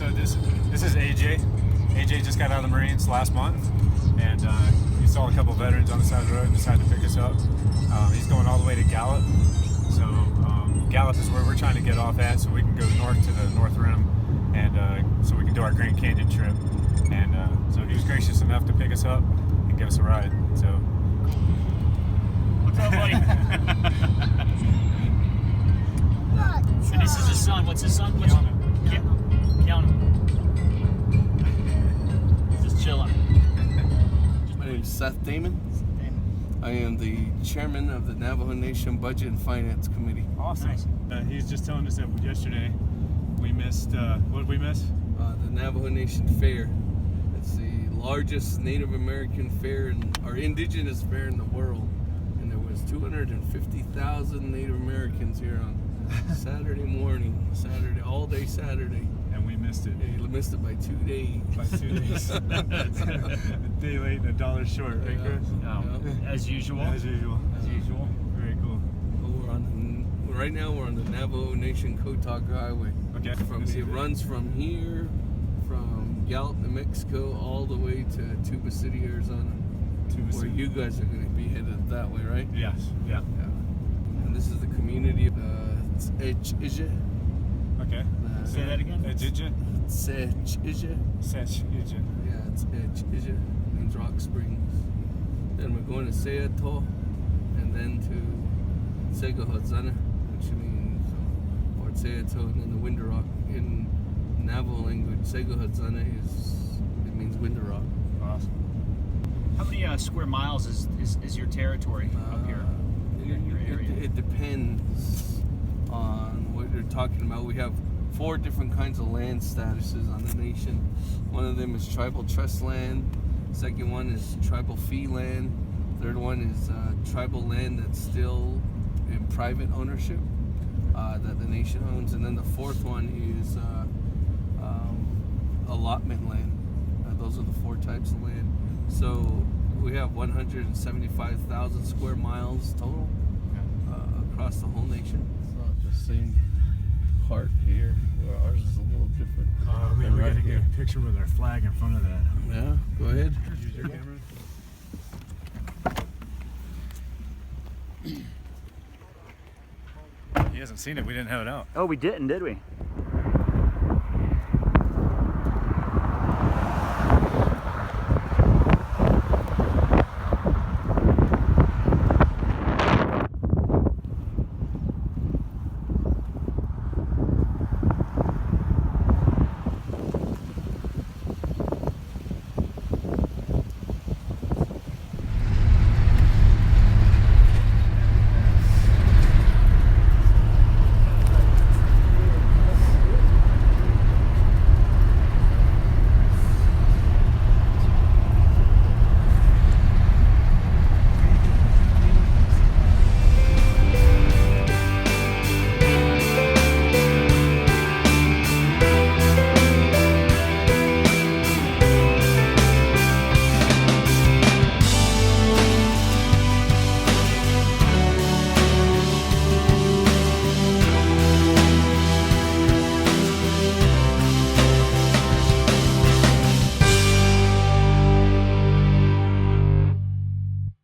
So this is AJ. AJ just got out of the Marines last month, and he saw a couple veterans on the side of the road and decided to pick us up. He's going all the way to Gallup. So Gallup is where we're trying to get off at, so we can go north to the North Rim, and so we can do our Grand Canyon trip. And so he was gracious enough to pick us up and give us a ride. So what's up, buddy? And this is his son. What's his son? What's Keanu. He's just chilling. My name is Seth Damon. I am the chairman of the Navajo Nation Budget and Finance Committee. Awesome. Nice. He's just telling us that yesterday we missed, what did we miss? The Navajo Nation Fair. It's the largest Native American fair or indigenous fair in the world. And there was 250,000 Native Americans here on Saturday morning, all day Saturday. And we missed it. Yeah, you missed it by 2 days. By 2 days. A day late and $1 short, right, Chris? Yeah. As usual. As usual. As usual. Very cool. Right now we're on the Navajo Nation Kotok Highway. Okay. It runs from here, from Gallup, New Mexico, all the way to Tuba City, Arizona. Where you guys are going to be headed that way, right? Yes. Yeah. And this is the community of Hitchhiking. Okay. Say that again. Hitchhiking. Hitchhiking. Yeah, it's Hitchhiking. Means Rock Springs. Then we're going to Seattle, and then to Segohotzana, which means Fort Seattle, and then the Winter Rock. In Navajo language, Segohotzana means Winter Rock. Awesome. How many square miles is your territory up here? Your area? It depends on what you're talking about. We have 4 different kinds of land statuses on the nation. One of them is tribal trust land. Second one is tribal fee land. Third one is tribal land that's still in private ownership that the nation owns. And then the fourth one is allotment land. Those are the 4 types of land. So we have 175,000 square miles total across the whole nation. It's not the same part here. Ours is a little different. Oh man, we gotta get a picture with our flag in front of that. Yeah, go ahead. Use your camera. He hasn't seen it. We didn't have it out. Oh, we didn't, did we?